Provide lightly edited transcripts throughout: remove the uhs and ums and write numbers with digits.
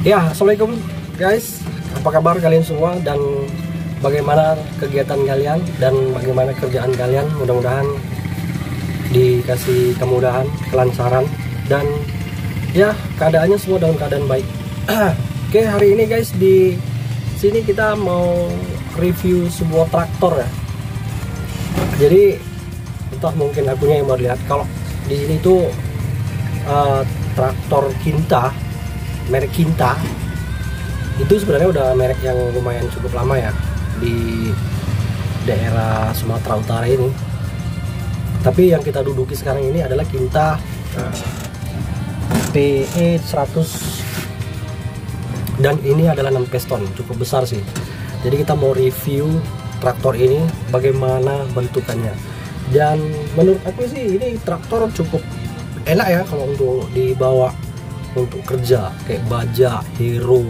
Ya, assalamualaikum guys. Apa kabar kalian semua dan bagaimana kegiatan kalian dan bagaimana kerjaan kalian? Mudah-mudahan dikasih kemudahan, kelancaran dan ya keadaannya semua dalam keadaan baik. Oke, hari ini guys di sini kita mau review sebuah traktor ya. Jadi entah mungkin akunya yang mau lihat kalau di sini tuh traktor Kinta, merek Kinta itu sebenarnya udah merek yang lumayan cukup lama ya di daerah Sumatera Utara ini. Tapi yang kita duduki sekarang ini adalah Kinta PE 100 dan ini adalah 6 piston, cukup besar sih. Jadi kita mau review traktor ini bagaimana bentukannya. Dan menurut aku sih ini traktor cukup enak ya kalau untuk dibawa untuk kerja kayak baja, hero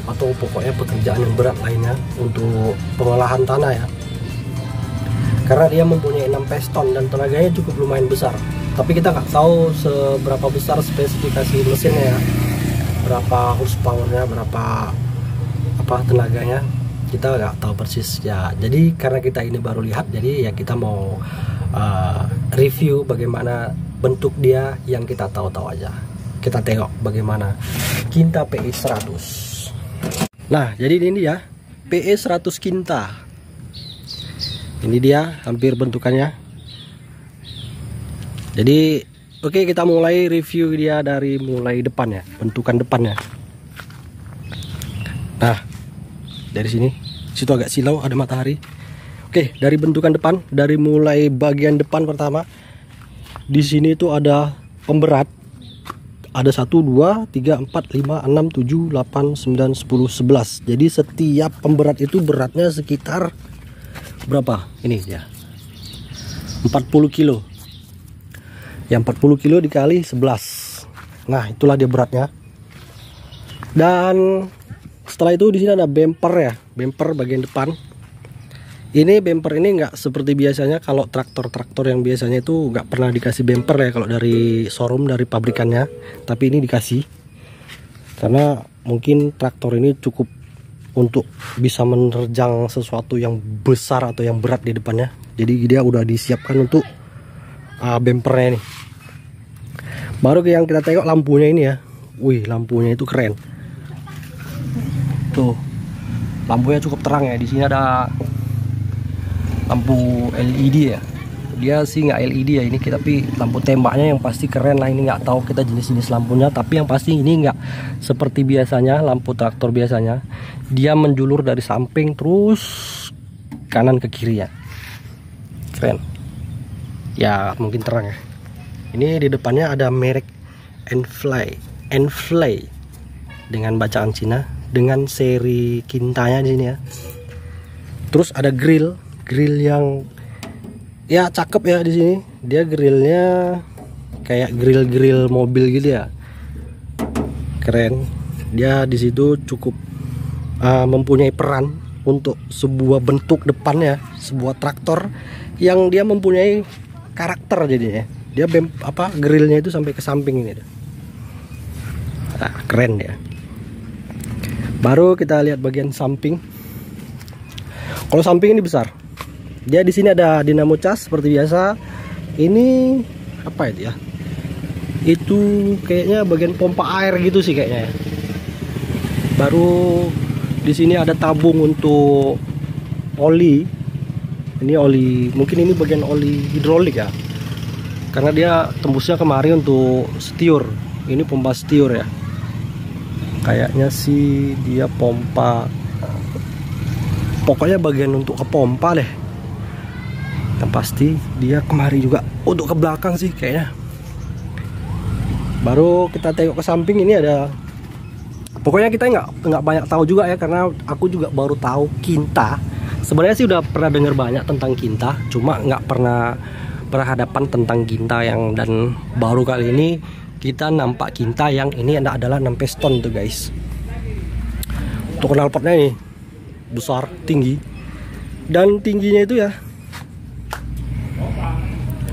atau pokoknya pekerjaan yang berat lainnya untuk pengolahan tanah ya. Karena dia mempunyai 6 piston dan tenaganya cukup lumayan besar. Tapi kita nggak tahu seberapa besar spesifikasi mesinnya ya, berapa horsepowernya, berapa tenaganya, kita nggak tahu persis ya. Jadi karena kita ini baru lihat, jadi ya kita mau review bagaimana bentuk dia yang kita tahu-tahu aja. Kita tengok bagaimana Kinta PE 100. Nah, jadi ini dia PE 100 Kinta. Ini dia hampir bentukannya. Jadi oke, kita mulai review dia dari mulai depan ya, bentukan depannya. Nah, dari sini, situ agak silau ada matahari. Oke, dari bentukan depan, dari mulai bagian depan pertama. Di sini itu ada pemberat. Ada 1, 2, 3, 4, 5, 6, 7, 8, 9, 10, 11. Jadi setiap pemberat itu beratnya sekitar berapa? Ini ya, 40 kilo. Yang 40 kilo dikali 11. Nah, itulah dia beratnya. Dan setelah itu di sini ada bumper ya, bumper bagian depan. Ini bumper ini nggak seperti biasanya kalau traktor-traktor yang biasanya itu nggak pernah dikasih bumper ya kalau dari showroom, dari pabrikannya. Tapi ini dikasih karena mungkin traktor ini cukup untuk bisa menerjang sesuatu yang besar atau yang berat di depannya. Jadi dia udah disiapkan untuk bumpernya ini. Baru yang kita tengok lampunya ini ya. Wih, lampunya itu keren. Tuh, lampunya cukup terang ya. Di sini ada lampu LED ya. Dia sih nggak LED ya ini, tapi lampu tembaknya yang pasti keren lah. Ini nggak tahu kita jenis-jenis lampunya, tapi yang pasti ini nggak seperti biasanya lampu traktor biasanya. Dia menjulur dari samping terus kanan ke kiri ya. Keren. Ya mungkin terang ya. Ini di depannya ada merek Enfly dengan bacaan Cina dengan seri Kintanya di sini ya. Terus ada grill yang ya cakep ya di sini. Dia grillnya kayak grill mobil gitu ya. Keren. Dia di situ cukup mempunyai peran untuk sebuah bentuk depannya, sebuah traktor yang dia mempunyai karakter jadinya. Dia grillnya itu sampai ke samping ini. Nah, keren ya. Baru kita lihat bagian samping. Kalau samping ini besar. Dia di sini ada dinamo cas seperti biasa. Ini apa itu ya? Itu kayaknya bagian pompa air gitu sih kayaknya ya. Baru di sini ada tabung untuk oli. Ini oli, mungkin ini bagian oli hidrolik ya. Karena dia tembusnya kemari untuk setiur. Ini pompa setiur ya. Kayaknya sih dia pompa. Pokoknya bagian untuk ke pompa deh. Yang pasti dia kemari juga untuk ke belakang sih kayaknya. Baru kita tengok ke samping, ini ada. Pokoknya kita nggak banyak tahu juga ya, karena aku juga baru tahu Kinta. Sebenarnya sih udah pernah dengar banyak tentang Kinta, cuma nggak pernah berhadapan tentang Kinta yang, dan baru kali ini kita nampak Kinta yang ini adalah 6 piston tuh guys. Untuk knalpotnya ini besar, tinggi, dan tingginya itu ya,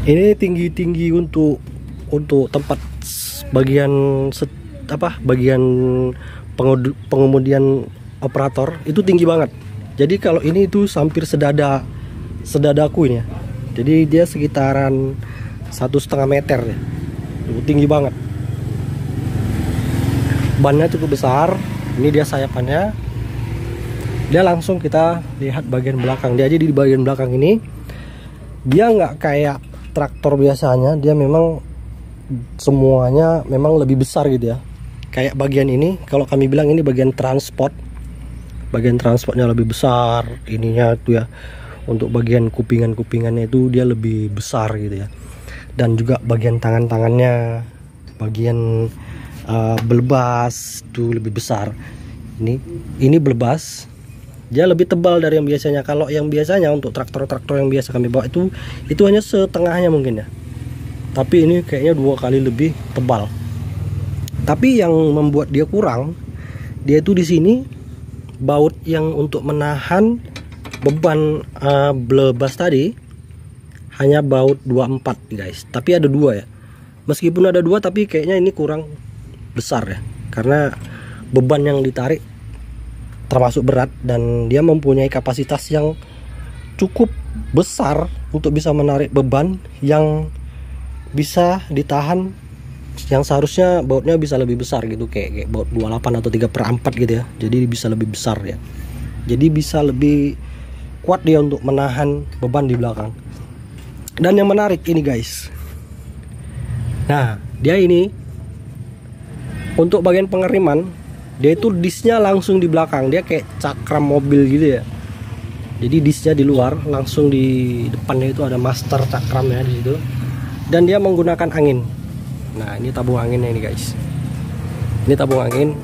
ini tinggi untuk tempat bagian bagian pengemudian operator itu tinggi banget. Jadi kalau ini itu hampir sedadaku ini ya. Jadi dia sekitaran 1,5 meter ya. Itu tinggi banget. Bannya cukup besar. Ini dia sayapannya. Dia langsung kita lihat bagian belakang. Dia jadi di bagian belakang ini dia nggak kayak traktor biasanya. Dia memang semuanya memang lebih besar gitu ya. Kayak bagian ini, kalau kami bilang ini bagian transport. Bagian transportnya lebih besar. Ininya tuh ya, untuk bagian kupingannya itu dia lebih besar gitu ya. Dan juga bagian tangannya, bagian belebas itu lebih besar. Ini belebas, dia lebih tebal dari yang biasanya. Kalau yang biasanya untuk traktor-traktor yang biasa kami bawa itu hanya setengahnya mungkin ya. Tapi ini kayaknya 2 kali lebih tebal. Tapi yang membuat dia kurang, dia itu di sini baut yang untuk menahan beban belebas tadi hanya baut 24 guys. Tapi ada 2 ya. Meskipun ada 2 tapi kayaknya ini kurang besar ya. Karena beban yang ditarik termasuk berat dan dia mempunyai kapasitas yang cukup besar untuk bisa menarik beban yang bisa ditahan, yang seharusnya bautnya bisa lebih besar gitu, kayak baut 28 atau 3/4 gitu ya. Jadi bisa lebih besar ya. Jadi bisa lebih kuat dia untuk menahan beban di belakang. Dan yang menarik ini guys, nah dia ini untuk bagian pengeriman, dia itu disnya langsung di belakang. Dia kayak cakram mobil gitu ya. Jadi disnya di luar, langsung di depannya itu ada master cakramnya di situ. Dan dia menggunakan angin. Nah ini tabung anginnya ini guys. Ini tabung angin.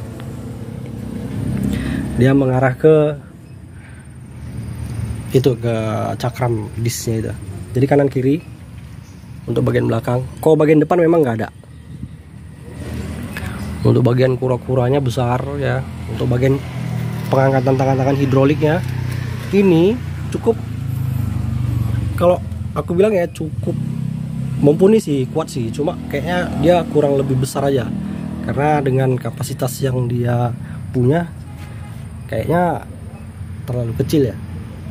Dia mengarah ke cakram disnya itu. Jadi kanan kiri untuk bagian belakang. Kalau bagian depan memang nggak ada. Untuk bagian kura-kuranya besar ya. Untuk bagian pengangkatan tangan-tangan hidroliknya ini cukup, kalau aku bilang ya cukup mumpuni sih, kuat sih. Cuma kayaknya dia kurang lebih besar aja. Karena dengan kapasitas yang dia punya kayaknya terlalu kecil ya.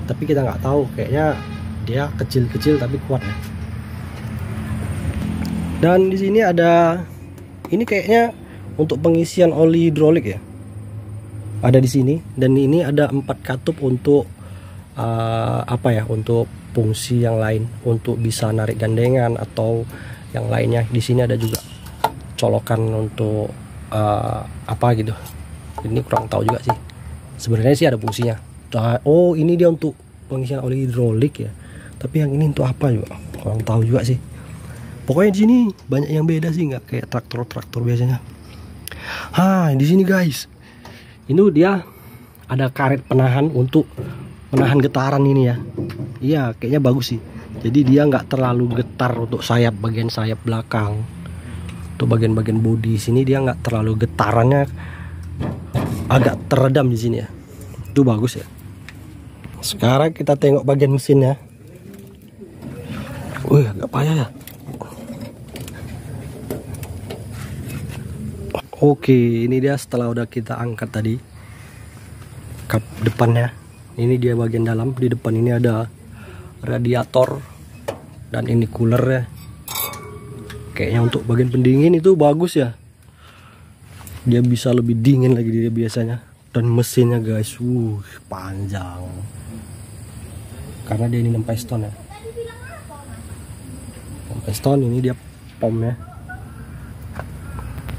Tapi kita nggak tahu, kayaknya dia kecil-kecil tapi kuat ya. Dan di sini ada, ini kayaknya untuk pengisian oli hidrolik ya. Ada di sini, dan ini ada 4 katup untuk untuk fungsi yang lain, untuk bisa narik gandengan atau yang lainnya. Di sini ada juga colokan untuk apa gitu. Ini kurang tahu juga sih. Sebenarnya sih ada fungsinya. Oh, ini dia untuk pengisian oli hidrolik ya. Tapi yang ini untuk apa juga? Kurang tahu juga sih. Pokoknya di sini banyak yang beda sih, nggak kayak traktor-traktor biasanya. Di sini guys, ini dia ada karet penahan untuk menahan getaran ini ya. Iya, kayaknya bagus sih. Jadi dia nggak terlalu getar untuk bagian sayap belakang. Untuk bagian-bagian bodi sini dia nggak terlalu getarannya, agak teredam di sini ya. Itu bagus ya. Sekarang kita tengok bagian mesinnya. Wih, agak payah ya. Oke, ini dia setelah udah kita angkat tadi kap depannya. Ini dia bagian dalam. Di depan ini ada radiator dan ini cooler ya. Kayaknya untuk bagian pendingin itu bagus ya. Dia bisa lebih dingin lagi dari biasanya. Dan mesinnya guys, panjang. Karena dia ini 6 piston ya. 6 piston, ini dia pomnya.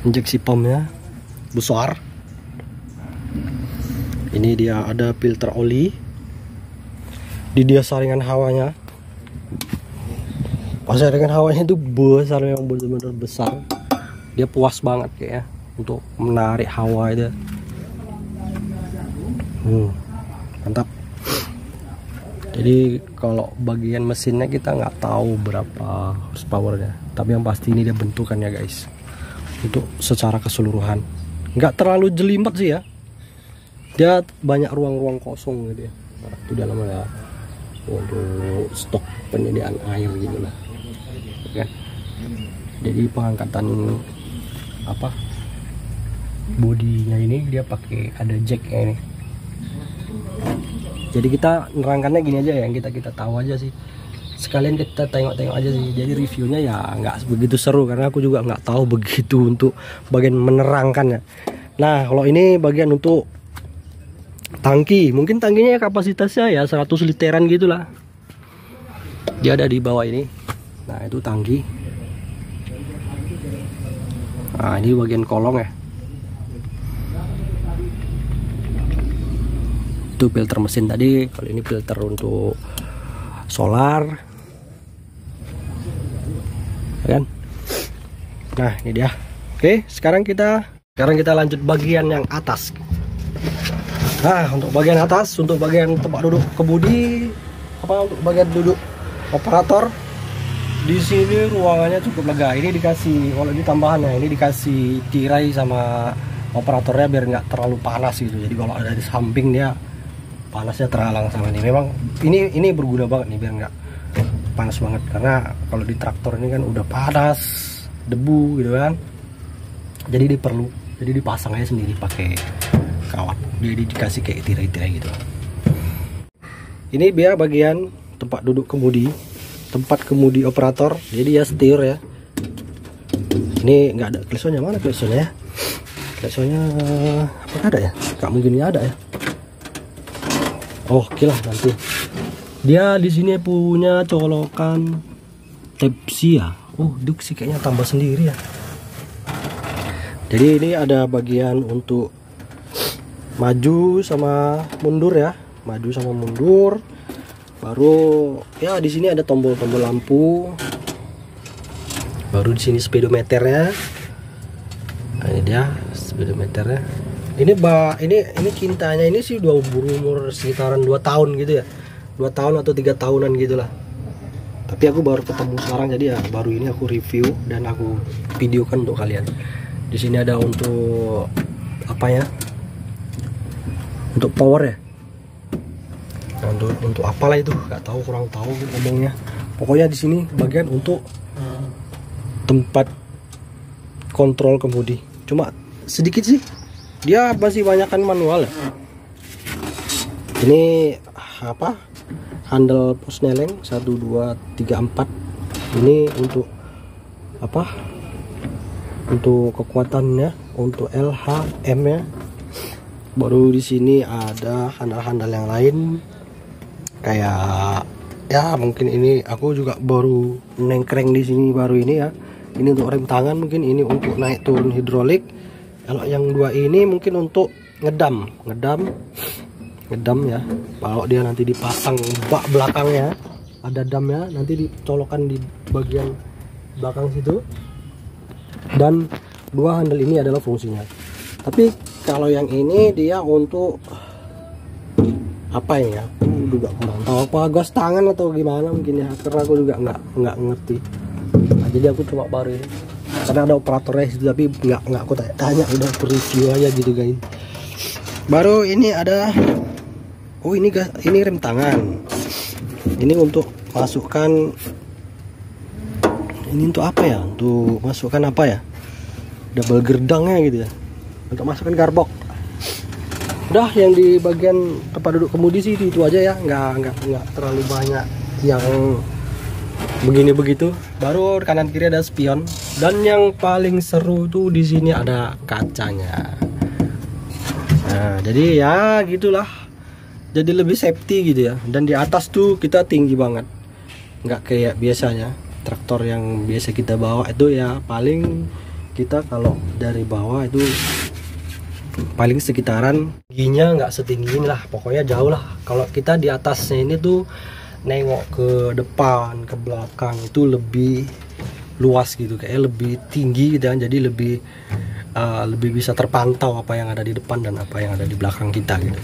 Injeksi pomnya besar. Ini dia ada filter oli. Di dia saringan hawanya. Saringan hawanya itu besar, memang benar-benar besar. Dia puas banget kayaknya untuk menarik hawa itu. Mantap. Jadi kalau bagian mesinnya kita nggak tahu berapa horsepowernya. Tapi yang pasti ini dia bentukannya guys. Untuk secara keseluruhan nggak terlalu jelimet sih ya. Dia banyak ruang-ruang kosong gitu ya. Itu dalamnya untuk stok penyediaan air gitu lah kan. Jadi pengangkatan bodinya ini dia pakai ada jacknya ini. Jadi kita nerangkannya gini aja ya, yang kita tahu aja sih. Sekalian kita tengok-tengok aja sih. Jadi reviewnya ya nggak begitu seru karena aku juga nggak tahu begitu untuk bagian menerangkannya. Nah kalau ini bagian untuk tangki, mungkin tangkinya kapasitasnya ya 100 literan gitulah. Dia ada di bawah ini. Nah itu tangki. Nah ini bagian kolong ya. Itu filter mesin tadi. Kalau ini filter untuk solar, kan? Nah ini dia. Oke, sekarang kita lanjut bagian yang atas. Nah untuk bagian atas, untuk bagian tempat duduk kemudi, untuk bagian duduk operator, di sini ruangannya cukup lega. Ini dikasih, kalau ini tambahannya, ini dikasih tirai sama operatornya biar nggak terlalu panas gitu. Jadi kalau ada di samping dia panasnya terhalang sama ini. Memang ini berguna banget nih biar nggak panas banget, karena kalau di traktor ini kan udah panas, debu gitu kan. Jadi dipasang aja sendiri pakai kawat. Jadi dikasih kayak tirai-tirai gitu. Ini biar bagian tempat duduk kemudi, tempat kemudi operator. Jadi ya setir ya. Ini nggak ada klaksonya, mana klaksonnya ya? Klaksonnya apa ada ya? Nggak mungkin ini ada ya. Oh, oke lah nanti. Dia di sini punya colokan Type-C ya. Oh, duksi kayaknya tambah sendiri ya. Jadi ini ada bagian untuk maju sama mundur ya. Maju sama mundur. Baru ya di sini ada tombol-tombol lampu. Baru di sini speedometernya. Nah, ini dia speedometernya. Ini cintanya ini sih udah berumur sekitaran 2 tahun gitu ya. 2 tahun atau 3 tahunan gitulah. Tapi aku baru ketemu sekarang, jadi ya baru ini aku review dan aku videokan untuk kalian. Di sini ada untuk apa ya? Untuk power ya. Nah, untuk apalah itu? Gak tahu, kurang tahu ngomongnya. Pokoknya di sini bagian untuk tempat kontrol kemudi. Cuma sedikit sih. Dia masih banyakkan manual ya. Ini apa? Handle posneleng 1 2 3 4. Ini untuk apa? Untuk kekuatannya, untuk LHM ya. Baru di sini ada handal-handal yang lain. Kayak ya mungkin ini aku juga baru nengkreng di sini baru ini ya. Ini untuk rem tangan, mungkin ini untuk naik turun hidrolik. Kalau yang 2 ini mungkin untuk ngedam ya. Kalau dia nanti dipasang bak belakangnya ada damnya, nanti dicolokkan di bagian belakang situ. Dan 2 handle ini adalah fungsinya. Tapi kalau yang ini dia untuk apa ya? Aku juga kurang tahu, apa gas tangan atau gimana mungkin ya, karena aku juga nggak ngerti. Nah, jadi aku cuma baru ini. Karena ada operatornya situ, tapi nggak aku tanya, udah aku review aja gitu guys. Baru ini ada, oh ini guys, ini rem tangan. Ini untuk masukkan, ini untuk apa ya? Untuk masukkan apa ya? Double gerdangnya gitu ya. Untuk masukkan garbok. Udah, yang di bagian tempat duduk kemudi sih itu aja ya, nggak terlalu banyak yang begini begitu. Baru kanan kiri ada spion, dan yang paling seru tuh di sini ada kacanya. Nah jadi ya gitulah, jadi lebih safety gitu ya. Dan di atas tuh kita tinggi banget, nggak kayak biasanya traktor yang biasa kita bawa itu ya, paling kita kalau dari bawah itu paling sekitaran tingginya nggak setinggi ini lah, pokoknya jauh lah. Kalau kita di atasnya ini tuh nengok ke depan ke belakang itu lebih luas gitu, kayak lebih tinggi gitu kan. Jadi lebih bisa terpantau apa yang ada di depan dan apa yang ada di belakang kita gitu.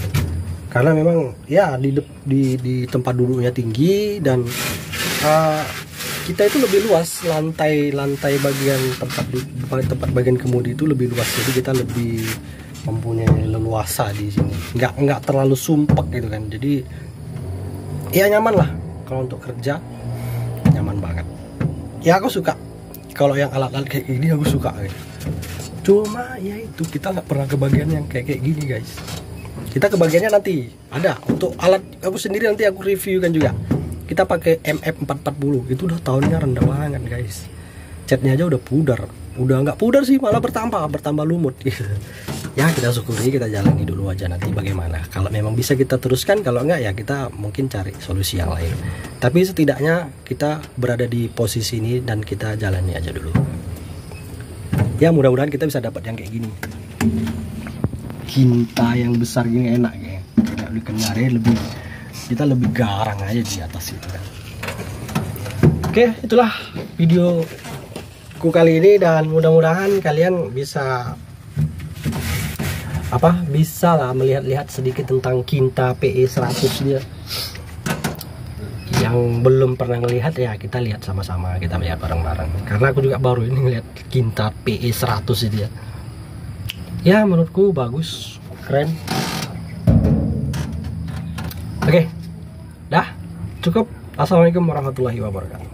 Karena memang ya di tempat duduknya tinggi, dan kita itu lebih luas, lantai bagian tempat bagian kemudi itu lebih luas, jadi kita lebih mempunyai leluasa di sini, nggak terlalu sumpek gitu kan. Jadi ya nyaman lah, kalau untuk kerja nyaman banget ya. Aku suka kalau yang alat-alat kayak gini, aku suka gitu. Cuma ya itu kita nggak pernah kebagian yang kayak gini guys. Kita kebagiannya nanti ada untuk alat aku sendiri, nanti aku review kan juga. Kita pakai MF440, itu udah tahunnya rendah banget guys. Catnya aja udah pudar, udah nggak pudar sih, malah bertambah lumut gitu. Ya kita syukuri, kita jalani dulu aja nanti bagaimana. Kalau memang bisa kita teruskan, kalau enggak ya kita mungkin cari solusi yang lain. Tapi setidaknya kita berada di posisi ini dan kita jalani aja dulu. Ya mudah-mudahan kita bisa dapat yang kayak gini. Kinta yang besar gini enak ya. Tidak lebih kenyarin, kita lebih garang aja di atas itu kan. Oke, itulah video ku kali ini, dan mudah-mudahan kalian bisa bisa lah melihat-lihat sedikit tentang Kinta PE100 dia. Yang belum pernah ngelihat ya kita lihat sama-sama, kita lihat bareng-bareng. Karena aku juga baru ini ngelihat Kinta PE100 itu ya. Ya menurutku bagus, keren. Oke, dah cukup. Assalamualaikum warahmatullahi wabarakatuh.